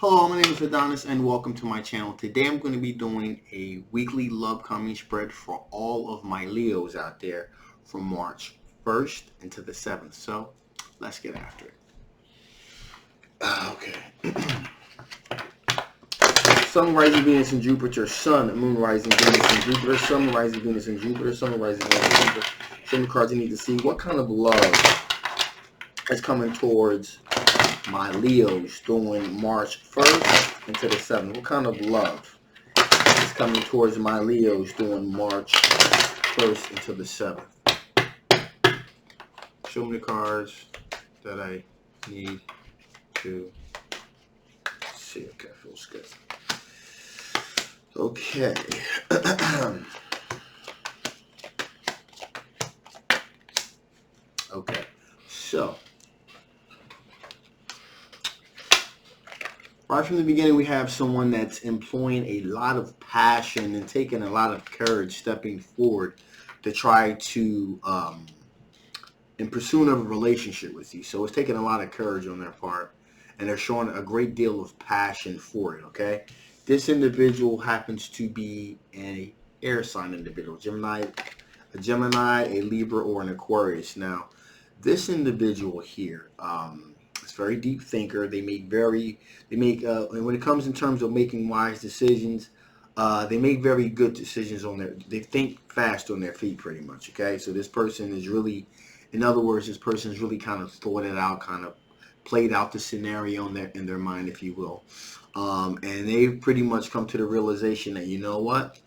Hello, my name is Adonis and welcome to my channel. Today I'm going to be doing a weekly love coming spread for all of my Leos out there from March 1st into the 7th. So let's get after it. Okay. Sun, rising Venus, and Jupiter. Sun, Moon, rising Venus, and Jupiter. Sun, rising Venus, and Jupiter. Sun, rising Venus, and Jupiter. Some of the cards you need to see. What kind of love is coming towards my Leos during March 1st into the 7th? What kind of love is coming towards my Leos during March 1st into the 7th? Show me the cards that I need to see. Okay, feels good. Okay. Okay, so right from the beginning, we have someone that's employing a lot of passion and taking a lot of courage, stepping forward to try to, in pursuit of a relationship with you. So it's taking a lot of courage on their part, and they're showing a great deal of passion for it, okay? This individual happens to be an air sign individual, a Gemini, a Libra, or an Aquarius. Now, this individual here, is a very deep thinker. They make and when it comes in terms of making wise decisions, they make very good decisions they think fast on their feet pretty much, okay? So this person is really, in other words, this person is really kind of thought it out, kind of played out the scenario in their mind, if you will. And they've pretty much come to the realization that, you know what?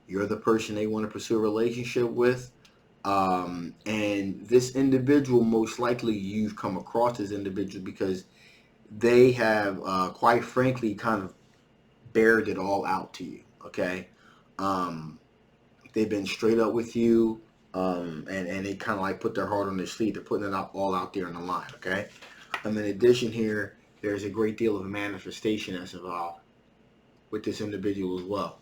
You're the person they want to pursue a relationship with. And this individual, most likely you've come across this individual because they have, quite frankly, kind of bared it all out to you, okay? Um, they've been straight up with you, and they kind of like put their heart on their sleeve. They're putting it all out there on the line, okay? In addition here, there's a great deal of manifestation that's involved with this individual as well.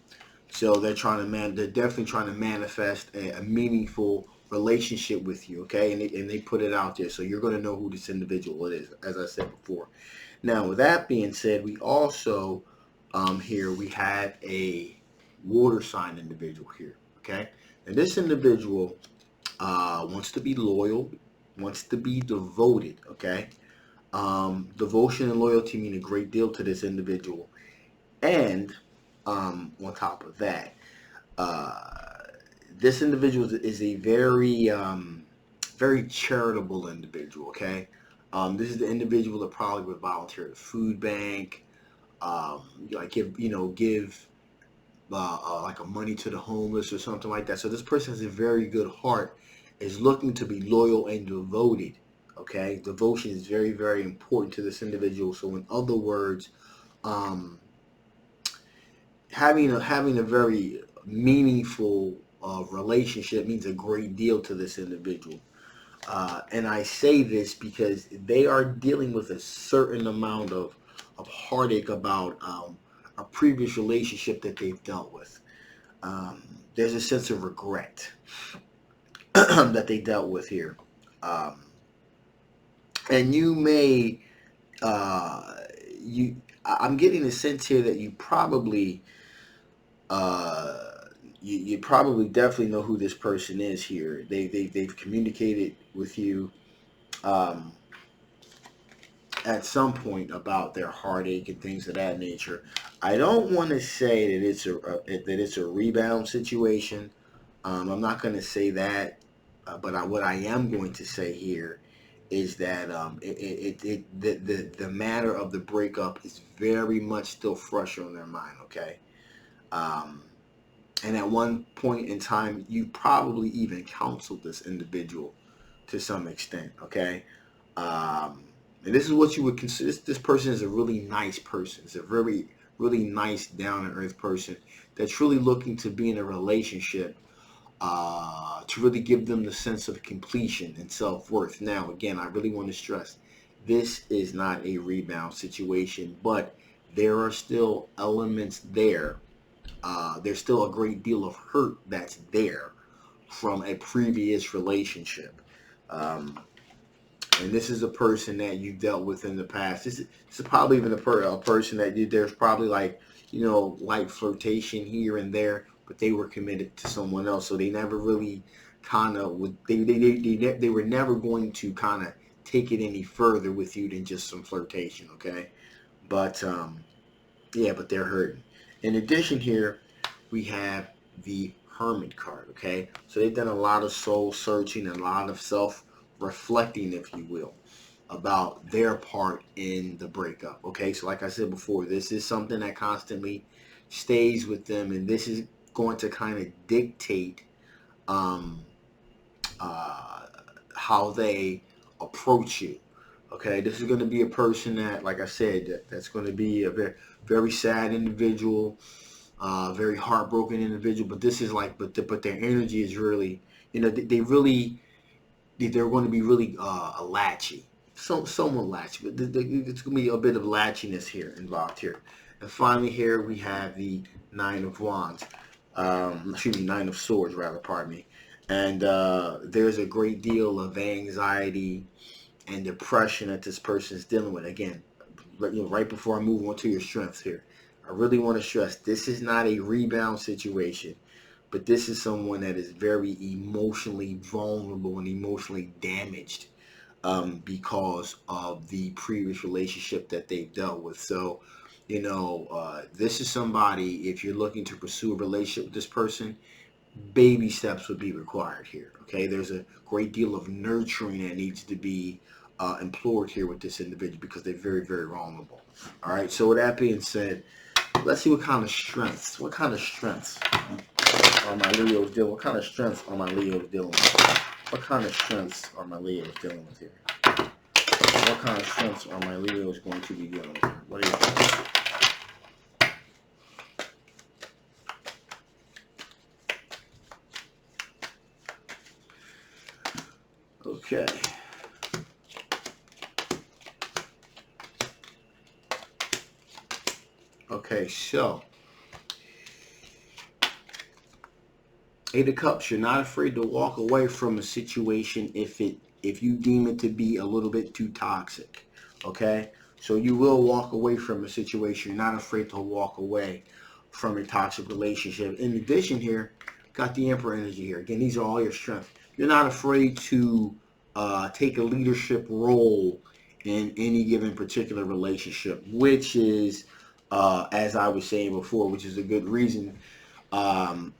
So they're definitely trying to manifest a meaningful relationship with you, okay? And they put it out there, so you're going to know who this individual is, as I said before. Now, with that being said, we also here we have a water sign individual here, okay? And this individual wants to be loyal, wants to be devoted, okay? Devotion and loyalty mean a great deal to this individual. And on top of that, this individual is a very charitable individual. Okay, this is the individual that probably would volunteer at a food bank, like give like a money to the homeless or something like that. So this person has a very good heart, is looking to be loyal and devoted. Okay, devotion is very important to this individual. So in other words, um, having a very meaningful relationship means a great deal to this individual. And I say this because they are dealing with a certain amount of heartache about a previous relationship that they've dealt with. There's a sense of regret that they dealt with here. Um, and you may, I'm getting a sense here that you probably uh, you probably definitely know who this person is here. They've communicated with you um, at some point about their heartache and things of that nature. I don't want to say that it's a rebound situation. I'm not going to say that, but what I am going to say here is that the matter of the breakup is very much still fresh on their mind. Okay. Um, And at one point in time, you probably even counseled this individual to some extent, okay? And this is what you would consider. This person is a really nice person. It's a really nice, down-to-earth person that's really looking to be in a relationship to really give them the sense of completion and self-worth. Now, again, I really want to stress, this is not a rebound situation, but there are still elements there. There's still a great deal of hurt that's there from a previous relationship. Um, And this is a person that you dealt with in the past. This is probably even a person that there's probably like, light flirtation here and there, but they were committed to someone else. So they never really kind of would, they were never going to kind of take it any further with you than just some flirtation, okay? But, yeah, but they're hurting. In addition here, we have the Hermit card, okay? So they've done a lot of soul searching and a lot of self-reflecting, if you will, about their part in the breakup, okay? So like I said before, this is something that constantly stays with them, and this is going to kind of dictate um, uh, how they approach you. Okay, this is going to be a person that, like I said, that's going to be a very, very sad individual, very heartbroken individual. But this is like, but their energy is really, they're going to be really latchy, somewhat latchy. But it's going to be a bit of latchiness here involved here. And finally, here we have the Nine of Wands. Excuse me, Nine of Swords, rather. Pardon me. And there's a great deal of anxiety and depression that this person is dealing with. Again, right before I move on to your strengths here, I really want to stress this is not a rebound situation, but this is someone that is very emotionally vulnerable and emotionally damaged because of the previous relationship that they've dealt with. So, this is somebody, if you're looking to pursue a relationship with this person, baby steps would be required here. Okay, there's a great deal of nurturing that needs to be implored here with this individual because they're very, very vulnerable. All right. So with that being said, let's see what kind of strengths. What kind of strengths are my Leos dealing? What kind of strengths are my Leos dealing with? What kind of strengths are my Leos dealing with here? What kind of strengths are my Leos going to be dealing with here? What do you think? Okay. Okay, so Eight of Cups, you're not afraid to walk away from a situation if you deem it to be a little bit too toxic. Okay? So you will walk away from a situation. You're not afraid to walk away from a toxic relationship. In addition here, got the Emperor energy here. Again, these are all your strengths. You're not afraid to take a leadership role in any given particular relationship, which is, as I was saying before, which is a good reason. I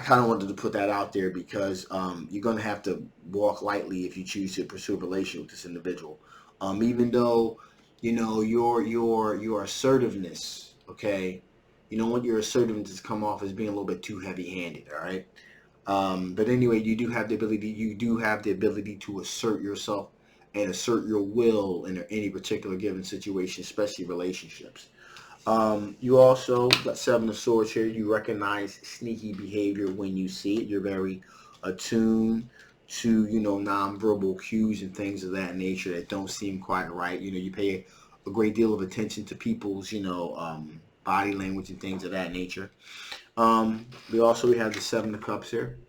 kind of wanted to put that out there because you're going to have to walk lightly if you choose to pursue a relationship with this individual. Even though, your assertiveness, okay, you don't want your assertiveness to come off as being a little bit too heavy-handed, all right? But anyway, you do have the ability to assert yourself and assert your will in any particular given situation, especially relationships. You also got Seven of Swords here. You recognize sneaky behavior when you see it. You're very attuned to, nonverbal cues and things of that nature that don't seem quite right. You pay a great deal of attention to people's, body language and things of that nature. We have the Seven of Cups here.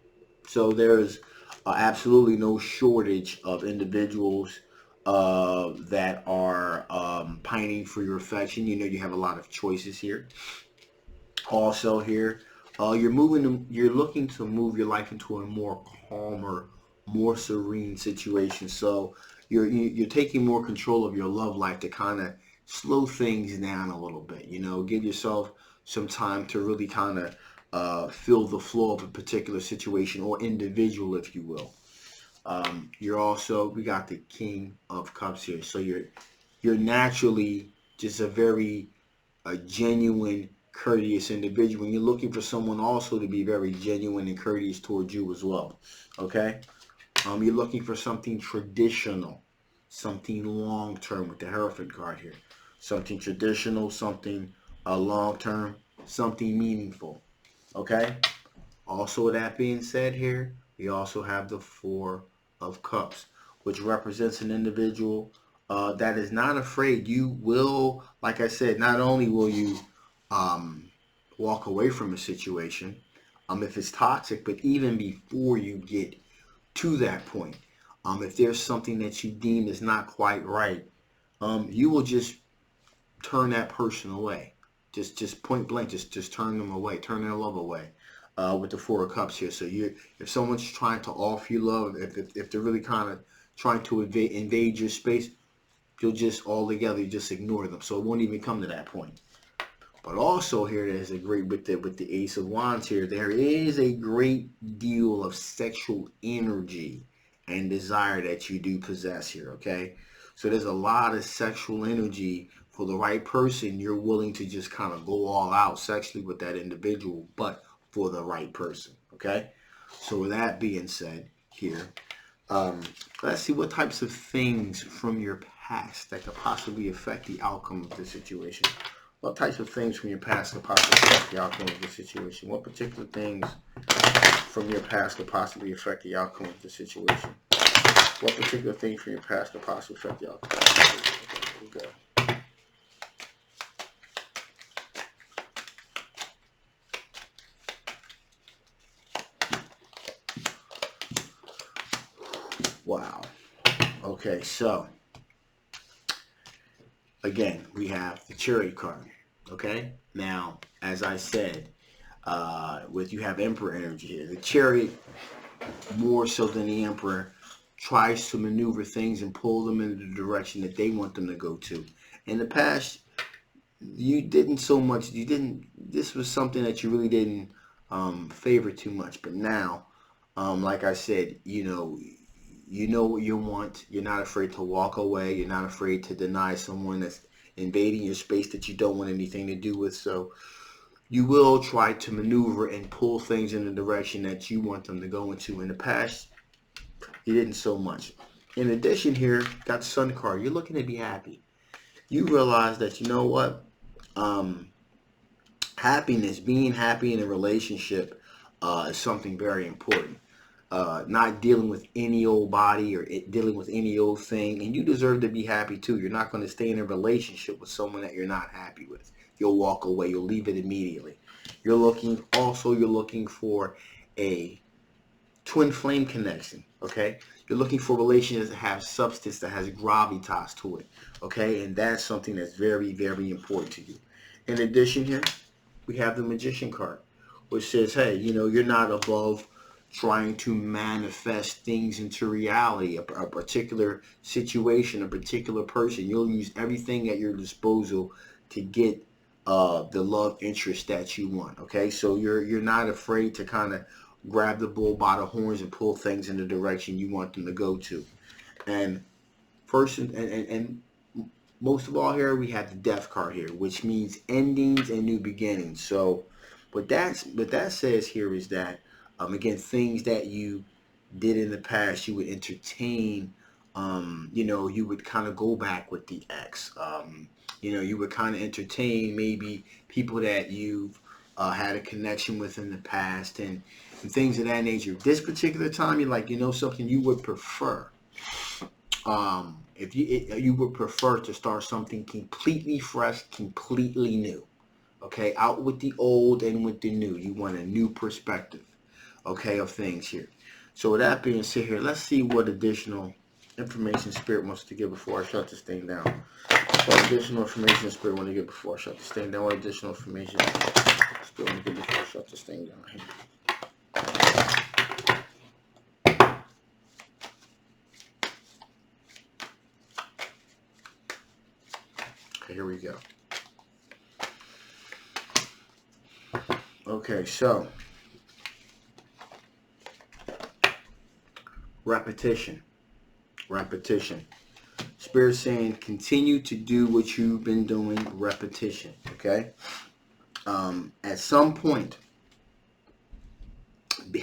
So there's absolutely no shortage of individuals that are pining for your affection. You have a lot of choices here. Also here, you're looking to move your life into a more calmer, more serene situation. So you're taking more control of your love life to kind of slow things down a little bit. Give yourself some time to really kind of feel the flow of a particular situation or individual, if you will. We got the King of Cups here. So you're naturally just a genuine, courteous individual. And you're looking for someone also to be very genuine and courteous towards you as well. Okay? You're looking for something traditional, something long-term with the Hierophant card here. Something traditional, something long-term, something meaningful. Okay? Also, with that being said here, we also have the Four of Cups, which represents an individual that is not afraid. You will, like I said, not only will you walk away from a situation if it's toxic, but even before you get to that point, If there's something that you deem is not quite right, you will just turn that person away. Just point blank, just turn them away, turn their love away. With the Four of Cups here, so if someone's trying to offer you love, if they're really kind of trying to invade your space, you'll just altogether just ignore them. So it won't even come to that point. But also here, there's a great with the Ace of Wands here. There is a great deal of sexual energy and desire that you do possess here. Okay, so there's a lot of sexual energy for the right person. You're willing to just kind of go all out sexually with that individual, but for the right person. Okay, so with that being said, here, let's see what types of things from your past that could possibly affect the outcome of the situation. What types of things from your past could possibly affect the outcome of the situation? What particular things from your past could possibly affect the outcome of the situation? What particular things from your past could possibly affect the outcome of the situation? Okay, here we go. Wow. Okay, so again, we have the Chariot card. Okay, now as I said, with you have Emperor energy here. The Chariot, more so than the Emperor, tries to maneuver things and pull them in the direction that they want them to go to. In the past, you didn't so much. You didn't. This was something that you really didn't favor too much. But now, like I said, you know what you want. You're not afraid to walk away. You're not afraid to deny someone that's invading your space that you don't want anything to do with. So you will try to maneuver and pull things in the direction that you want them to go into. In the past, you didn't so much. In addition here, got the Sun card. You're looking to be happy. You realize that, you know what? Um, Happiness, being happy in a relationship is something very important. Not dealing with any old body or dealing with any old thing. And you deserve to be happy too. You're not going to stay in a relationship with someone that you're not happy with. You'll walk away. You'll leave it immediately. You're looking for a twin flame connection. Okay. You're looking for relationships that have substance, that has gravitas to it. Okay. And that's something that's very, very important to you. In addition here, we have the Magician card, which says, hey, you're not above trying to manifest things into reality, a particular situation, a particular person. You'll use everything at your disposal to get the love interest that you want. Okay, so you're not afraid to kind of grab the bull by the horns and pull things in the direction you want them to go to. And first and most of all here, we have the Death card here, which means endings and new beginnings. So what that says here is that, again, things that you did in the past, you would entertain. You would kind of go back with the ex. You would kind of entertain maybe people that you've had a connection with in the past, and things of that nature. This particular time, you're like, something you would prefer. If you would prefer to start something completely fresh, completely new. Okay, out with the old and with the new. You want a new perspective, okay, of things here. So with that being said here, let's see what additional information Spirit wants to give before I shut this thing down. What additional information Spirit want to give before I shut this thing down? What additional information Spirit want to give before I shut this thing down here? Okay, here we go. Okay, so repetition. Spirit saying continue to do what you've been doing. Repetition. Okay. At some point,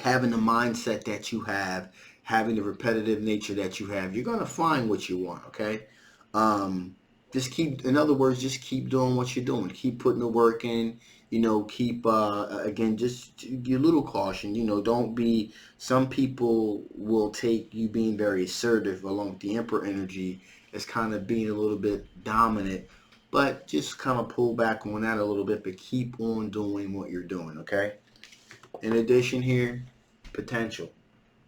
having the mindset that you have, having the repetitive nature that you have, you're gonna find what you want. Okay. In other words, just keep doing what you're doing. Keep putting the work in. Keep, again, just your little caution. Don't be, some people will take you being very assertive along with the Emperor energy as kind of being a little bit dominant, but just kind of pull back on that a little bit, but keep on doing what you're doing, okay? In addition here, potential.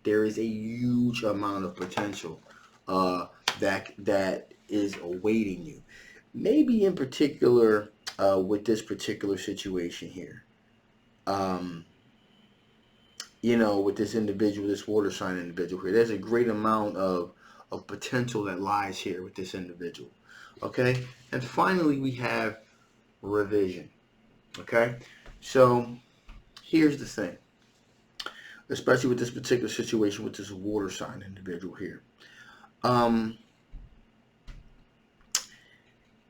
there is a huge amount of potential that is awaiting you. Maybe in particular with this particular situation here. Um, with this individual, this water sign individual here, there's a great amount of potential that lies here with this individual. Okay, and finally we have revision. Okay, so here's the thing, especially with this particular situation with this water sign individual here. Um,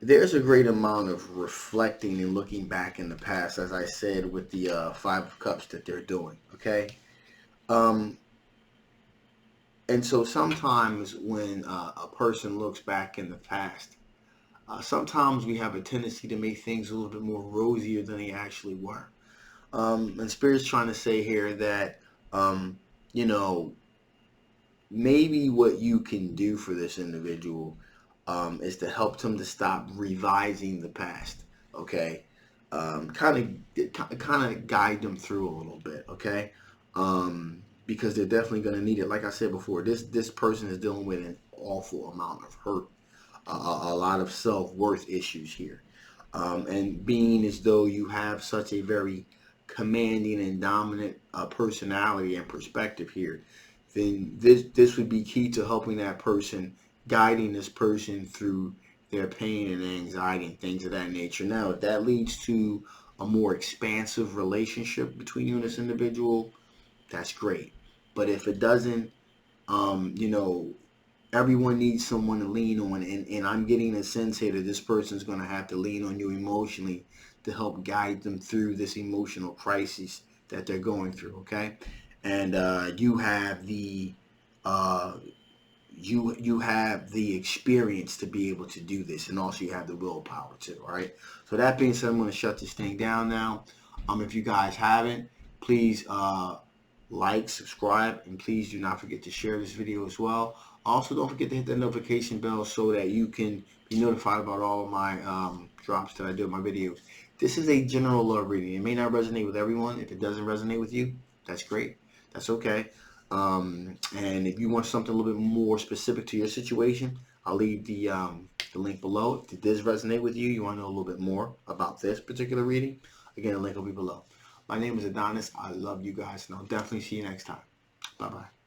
there's a great amount of reflecting and looking back in the past, as I said, with the Five of Cups that they're doing. Okay, um, and so sometimes when a person looks back in the past, sometimes we have a tendency to make things a little bit more rosier than they actually were. And Spirit's trying to say here that, um, you know, maybe what you can do for this individual is to help them to stop revising the past. Okay, kind of guide them through a little bit. Okay, because they're definitely going to need it. Like I said before, this person is dealing with an awful amount of hurt, a lot of self-worth issues here, and being as though you have such a very commanding and dominant personality and perspective here, then this would be key to helping that person, guiding this person through their pain and anxiety and things of that nature. Now, if that leads to a more expansive relationship between you and this individual, that's great. But if it doesn't, you know, everyone needs someone to lean on, and I'm getting a sense here that this person's going to have to lean on you emotionally to help guide them through this emotional crisis that they're going through. Okay, and you have the uh, you have the experience to be able to do this, and also you have the willpower too. All right. So that being said, I'm going to shut this thing down now. If you guys haven't, please like, subscribe, and please do not forget to share this video as well. Also, don't forget to hit that notification bell so that you can be notified about all of my drops that I do in my videos. This is a general love reading. It may not resonate with everyone. If it doesn't resonate with you, that's great. That's okay. And if you want something a little bit more specific to your situation, I'll leave the link below. If it does resonate with you, you want to know a little bit more about this particular reading, again, the link will be below. My name is Adonis. I love you guys, and I'll definitely see you next time. Bye-bye.